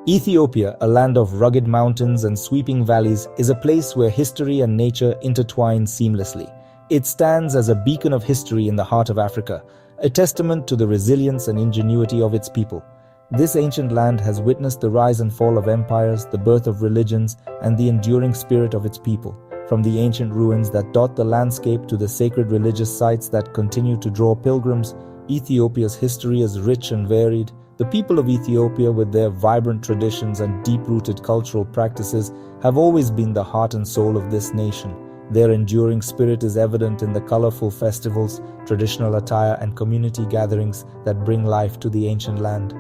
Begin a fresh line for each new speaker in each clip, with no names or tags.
Ethiopia, a land of rugged mountains and sweeping valleys, is a place where history and nature intertwine seamlessly. It stands as a beacon of history in the heart of Africa, a testament to the resilience and ingenuity of its people. This ancient land has witnessed the rise and fall of empires, the birth of religions, and the enduring spirit of its people. From the ancient ruins that dot the landscape to the sacred religious sites that continue to draw pilgrims, Ethiopia's history is rich and varied. The people of Ethiopia, with their vibrant traditions and deep-rooted cultural practices, have always been the heart and soul of this nation. Their enduring spirit is evident in the colorful festivals, traditional attire, and community gatherings that bring life to the ancient land.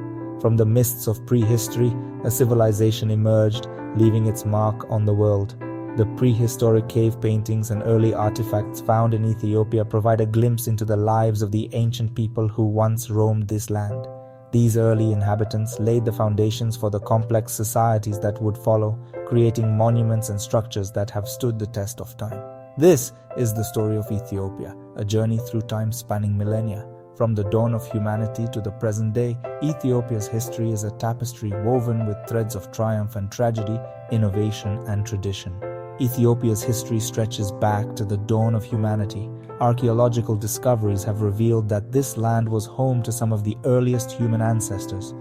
From the mists of prehistory, a civilization emerged, leaving its mark on the world. The prehistoric cave paintings and early artifacts found in Ethiopia provide a glimpse into the lives of the ancient people who once roamed this land. These early inhabitants laid the foundations for the complex societies that would follow, creating monuments and structures that have stood the test of time. This is the story of Ethiopia, a journey through time spanning millennia. From the dawn of humanity to the present day, Ethiopia's history is a tapestry woven with threads of triumph and tragedy, innovation and tradition. Ethiopia's history stretches back to the dawn of humanity. Archaeological discoveries have revealed that this land was home to some of the earliest human ancestors.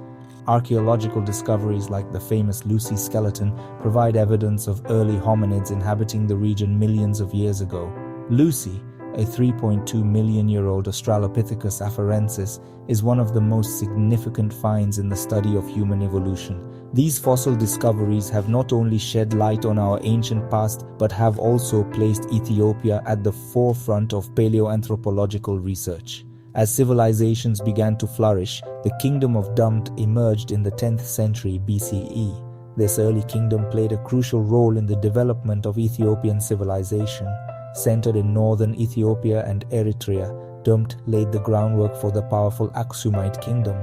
Archaeological discoveries like the famous Lucy skeleton provide evidence of early hominids inhabiting the region millions of years ago. Lucy, a 3.2 million-year-old Australopithecus afarensis, is one of the most significant finds in the study of human evolution. These fossil discoveries have not only shed light on our ancient past, but have also placed Ethiopia at the forefront of paleoanthropological research. As civilizations began to flourish, the kingdom of Dumt emerged in the 10th century BCE. This early kingdom played a crucial role in the development of Ethiopian civilization. Centered in northern Ethiopia and Eritrea, Dumt laid the groundwork for the powerful Aksumite kingdom.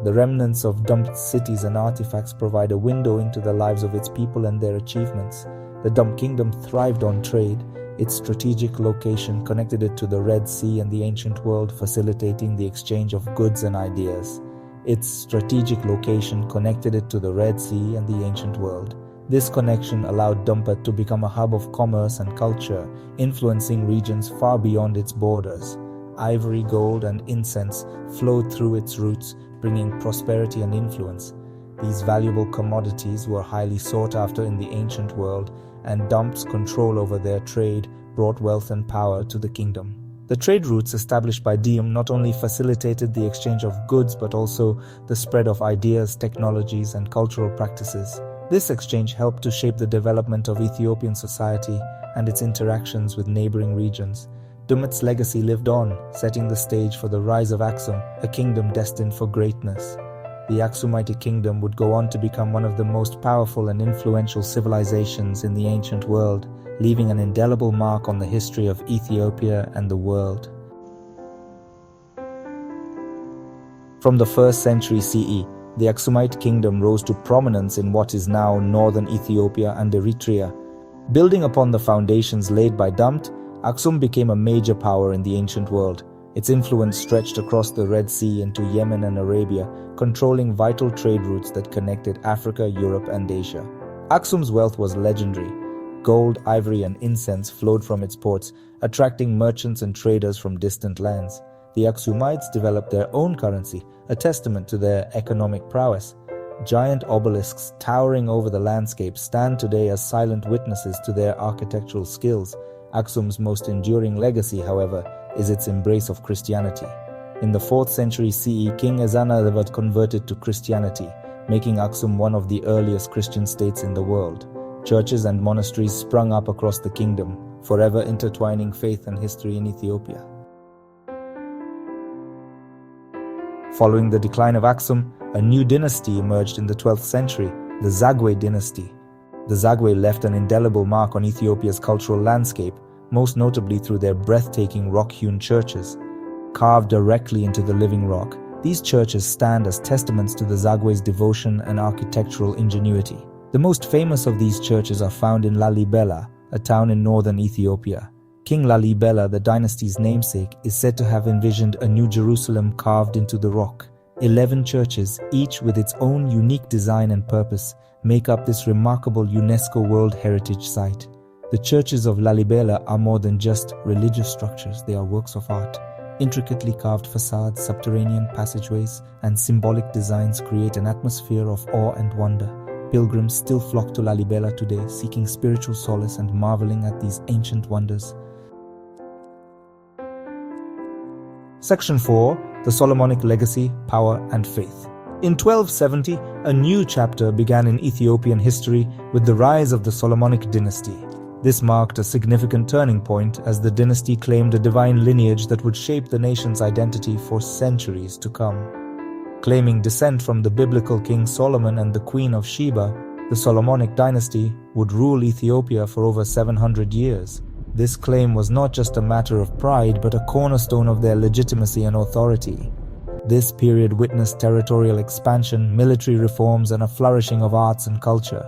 The remnants of Dumt's cities and artifacts provide a window into the lives of its people and their achievements. The Dumt kingdom thrived on trade. Its strategic location connected it to the Red Sea and the ancient world, facilitating the exchange of goods and ideas. This connection allowed Dumpet to become a hub of commerce and culture, influencing regions far beyond its borders. Ivory, gold, and incense flowed through its roots, bringing prosperity and influence. These valuable commodities were highly sought after in the ancient world, and Dumpt's control over their trade brought wealth and power to the kingdom. The trade routes established by Diem not only facilitated the exchange of goods but also the spread of ideas, technologies, and cultural practices. This exchange helped to shape the development of Ethiopian society and its interactions with neighboring regions. Dumit's legacy lived on, setting the stage for the rise of Aksum, a kingdom destined for greatness. The Aksumite kingdom would go on to become one of the most powerful and influential civilizations in the ancient world, leaving an indelible mark on the history of Ethiopia and the world. From the 1st century CE, the Aksumite kingdom rose to prominence in what is now northern Ethiopia and Eritrea. Building upon the foundations laid by Dumt, Aksum became a major power in the ancient world. Its influence stretched across the Red Sea into Yemen and Arabia, controlling vital trade routes that connected Africa, Europe, and Asia. Aksum's wealth was legendary. Gold, ivory, and incense flowed from its ports, attracting merchants and traders from distant lands. The Aksumites developed their own currency, a testament to their economic prowess. Giant obelisks towering over the landscape stand today as silent witnesses to their architectural skills. Aksum's most enduring legacy, however, is its embrace of Christianity. In the 4th century CE, King Ezana converted to Christianity, making Aksum one of the earliest Christian states in the world. Churches and monasteries sprung up across the kingdom, forever intertwining faith and history in Ethiopia. Following the decline of Aksum, a new dynasty emerged in the 12th century, the Zagwe dynasty. The Zagwe left an indelible mark on Ethiopia's cultural landscape, most notably through their breathtaking rock-hewn churches. Carved directly into the living rock, these churches stand as testaments to the Zagwe's devotion and architectural ingenuity. The most famous of these churches are found in Lalibela, a town in northern Ethiopia. King Lalibela, the dynasty's namesake, is said to have envisioned a new Jerusalem carved into the rock. 11 churches, each with its own unique design and purpose, make up this remarkable UNESCO World Heritage Site. The churches of Lalibela are more than just religious structures, they are works of art. Intricately carved facades, subterranean passageways, and symbolic designs create an atmosphere of awe and wonder. Pilgrims still flock to Lalibela today, seeking spiritual solace and marveling at these ancient wonders. Section 4. The Solomonic Legacy, Power and Faith. In 1270, a new chapter began in Ethiopian history with the rise of the Solomonic dynasty. This marked a significant turning point as the dynasty claimed a divine lineage that would shape the nation's identity for centuries to come. Claiming descent from the biblical King Solomon and the Queen of Sheba, the Solomonic dynasty would rule Ethiopia for over 700 years. This claim was not just a matter of pride, but a cornerstone of their legitimacy and authority. This period witnessed territorial expansion, military reforms, and a flourishing of arts and culture.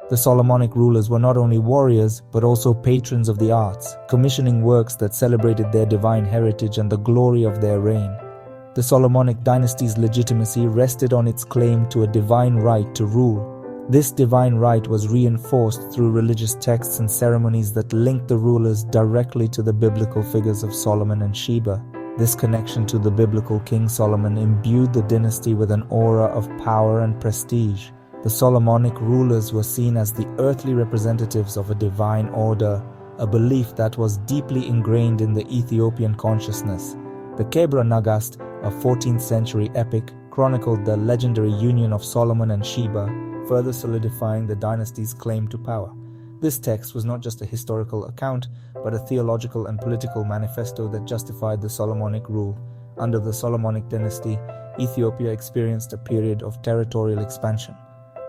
The Solomonic rulers were not only warriors, but also patrons of the arts, commissioning works that celebrated their divine heritage and the glory of their reign. The Solomonic dynasty's legitimacy rested on its claim to a divine right to rule. This divine right was reinforced through religious texts and ceremonies that linked the rulers directly to the biblical figures of Solomon and Sheba. This connection to the biblical King Solomon imbued the dynasty with an aura of power and prestige. The Solomonic rulers were seen as the earthly representatives of a divine order, a belief that was deeply ingrained in the Ethiopian consciousness. The Kebra Nagast, a 14th century epic, chronicled the legendary union of Solomon and Sheba, further solidifying the dynasty's claim to power. This text was not just a historical account, but a theological and political manifesto that justified the Solomonic rule. Under the Solomonic dynasty, Ethiopia experienced a period of territorial expansion.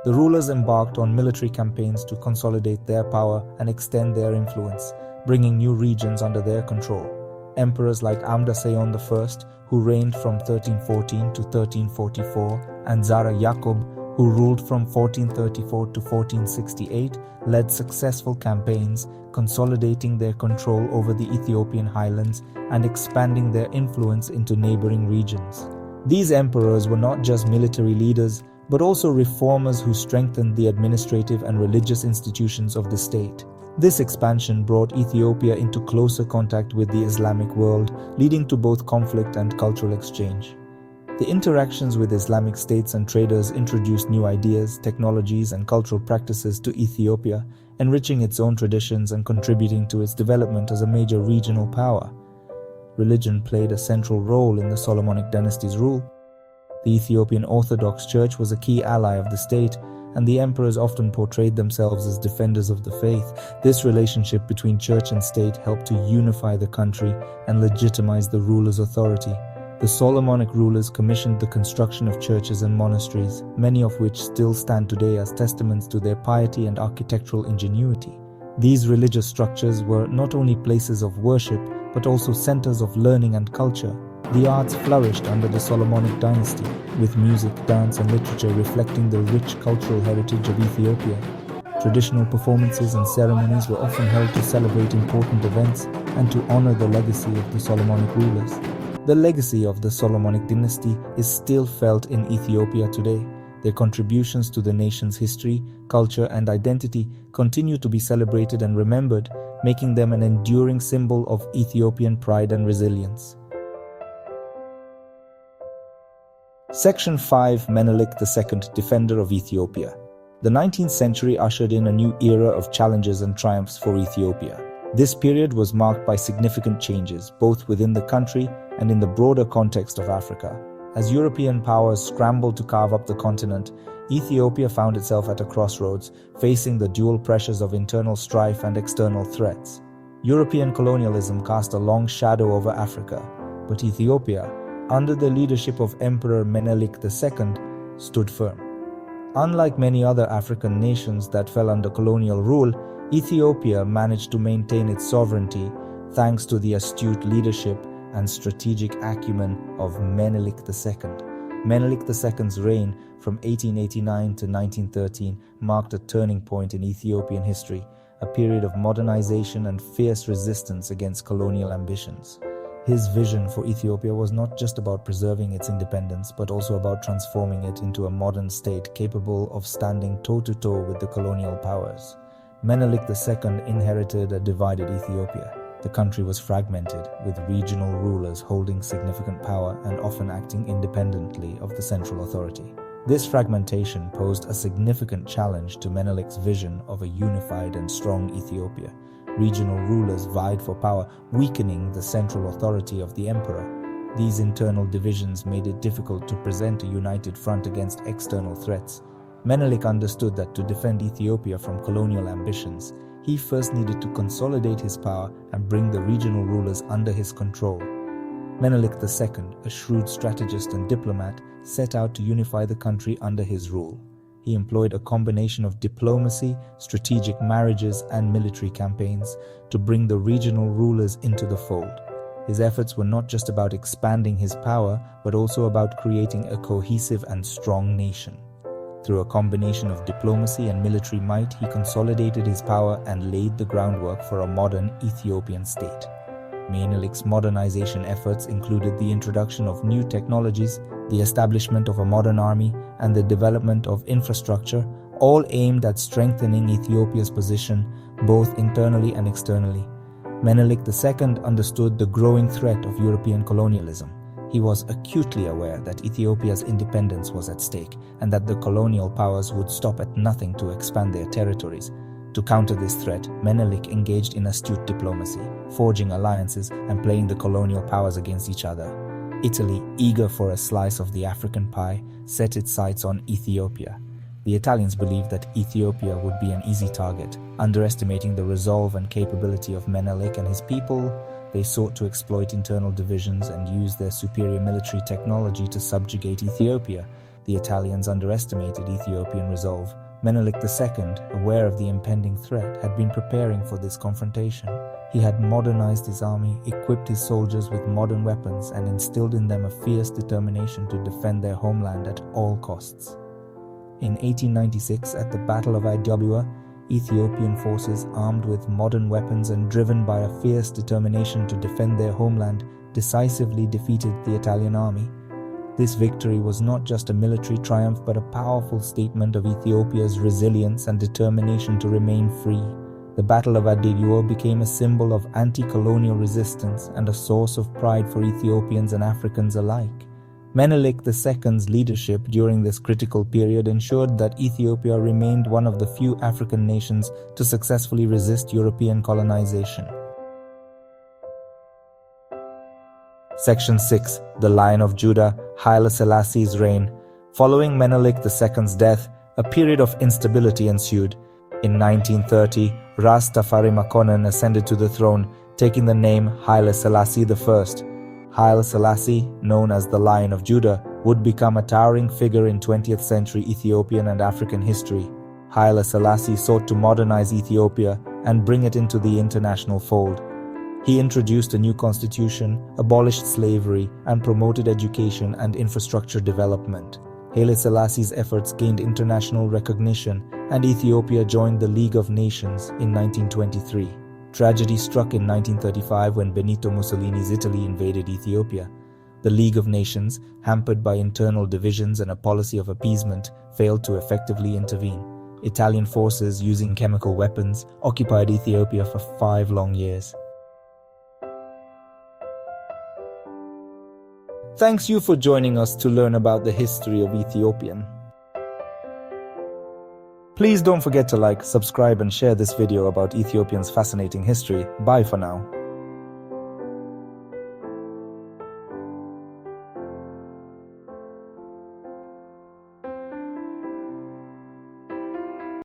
The rulers embarked on military campaigns to consolidate their power and extend their influence, bringing new regions under their control. Emperors like Amda Seyon I, who reigned from 1314 to 1344, and Zara Yaqub, who ruled from 1434 to 1468, led successful campaigns, consolidating their control over the Ethiopian highlands and expanding their influence into neighboring regions. These emperors were not just military leaders, but also reformers who strengthened the administrative and religious institutions of the state. This expansion brought Ethiopia into closer contact with the Islamic world, leading to both conflict and cultural exchange. The interactions with Islamic states and traders introduced new ideas, technologies, and cultural practices to Ethiopia, enriching its own traditions and contributing to its development as a major regional power. Religion played a central role in the Solomonic dynasty's rule. The Ethiopian Orthodox Church was a key ally of the state, and the emperors often portrayed themselves as defenders of the faith. This relationship between church and state helped to unify the country and legitimize the ruler's authority. The Solomonic rulers commissioned the construction of churches and monasteries, many of which still stand today as testaments to their piety and architectural ingenuity. These religious structures were not only places of worship, but also centers of learning and culture. The arts flourished under the Solomonic dynasty, with music, dance, and literature reflecting the rich cultural heritage of Ethiopia. Traditional performances and ceremonies were often held to celebrate important events and to honor the legacy of the Solomonic rulers. The legacy of the Solomonic dynasty is still felt in Ethiopia today. Their contributions to the nation's history, culture, and identity continue to be celebrated and remembered, making them an enduring symbol of Ethiopian pride and resilience. Section 5. Menelik II, Defender of Ethiopia. The 19th century ushered in a new era of challenges and triumphs for Ethiopia. This period was marked by significant changes, both within the country and in the broader context of Africa. As European powers scrambled to carve up the continent, Ethiopia found itself at a crossroads, facing the dual pressures of internal strife and external threats. European colonialism cast a long shadow over Africa, but Ethiopia, under the leadership of Emperor Menelik II, stood firm. Unlike many other African nations that fell under colonial rule, Ethiopia managed to maintain its sovereignty thanks to the astute leadership and strategic acumen of Menelik II. Menelik II's reign from 1889 to 1913 marked a turning point in Ethiopian history, a period of modernization and fierce resistance against colonial ambitions. His vision for Ethiopia was not just about preserving its independence, but also about transforming it into a modern state capable of standing toe-to-toe with the colonial powers. Menelik II inherited a divided Ethiopia. The country was fragmented, with regional rulers holding significant power and often acting independently of the central authority. This fragmentation posed a significant challenge to Menelik's vision of a unified and strong Ethiopia. Regional rulers vied for power, weakening the central authority of the emperor. These internal divisions made it difficult to present a united front against external threats. Menelik understood that to defend Ethiopia from colonial ambitions, he first needed to consolidate his power and bring the regional rulers under his control. Menelik II, a shrewd strategist and diplomat, set out to unify the country under his rule. He employed a combination of diplomacy, strategic marriages, and military campaigns to bring the regional rulers into the fold. His efforts were not just about expanding his power, but also about creating a cohesive and strong nation. Through a combination of diplomacy and military might, he consolidated his power and laid the groundwork for a modern Ethiopian state. Menelik's modernization efforts included the introduction of new technologies, the establishment of a modern army, and the development of infrastructure, all aimed at strengthening Ethiopia's position both internally and externally. Menelik II understood the growing threat of European colonialism. He was acutely aware that Ethiopia's independence was at stake and that the colonial powers would stop at nothing to expand their territories. To counter this threat, Menelik engaged in astute diplomacy, forging alliances and playing the colonial powers against each other. Italy, eager for a slice of the African pie, set its sights on Ethiopia. The Italians believed that Ethiopia would be an easy target. Underestimating the resolve and capability of Menelik and his people, they sought to exploit internal divisions and use their superior military technology to subjugate Ethiopia. The Italians underestimated Ethiopian resolve. Menelik II, aware of the impending threat, had been preparing for this confrontation. He had modernized his army, equipped his soldiers with modern weapons, and instilled in them a fierce determination to defend their homeland at all costs. In 1896, at the Battle of Adwa, Ethiopian forces, armed with modern weapons and driven by a fierce determination to defend their homeland, decisively defeated the Italian army. This victory was not just a military triumph but a powerful statement of Ethiopia's resilience and determination to remain free. The Battle of Adwa became a symbol of anti-colonial resistance and a source of pride for Ethiopians and Africans alike. Menelik II's leadership during this critical period ensured that Ethiopia remained one of the few African nations to successfully resist European colonization. Section 6. The Lion of Judah, Haile Selassie's reign. Following Menelik II's death, a period of instability ensued. In 1930, Ras Tafari Makonnen ascended to the throne, taking the name Haile Selassie I. Haile Selassie, known as the Lion of Judah, would become a towering figure in 20th century Ethiopian and African history. Haile Selassie sought to modernize Ethiopia and bring it into the international fold. He introduced a new constitution, abolished slavery, and promoted education and infrastructure development. Haile Selassie's efforts gained international recognition, and Ethiopia joined the League of Nations in 1923. Tragedy struck in 1935 when Benito Mussolini's Italy invaded Ethiopia. The League of Nations, hampered by internal divisions and a policy of appeasement, failed to effectively intervene. Italian forces, using chemical weapons, occupied Ethiopia for 5 long years. Thanks you for joining us to learn about the history of Ethiopian. Please don't forget to like, subscribe and share this video about Ethiopia's fascinating history. Bye for now.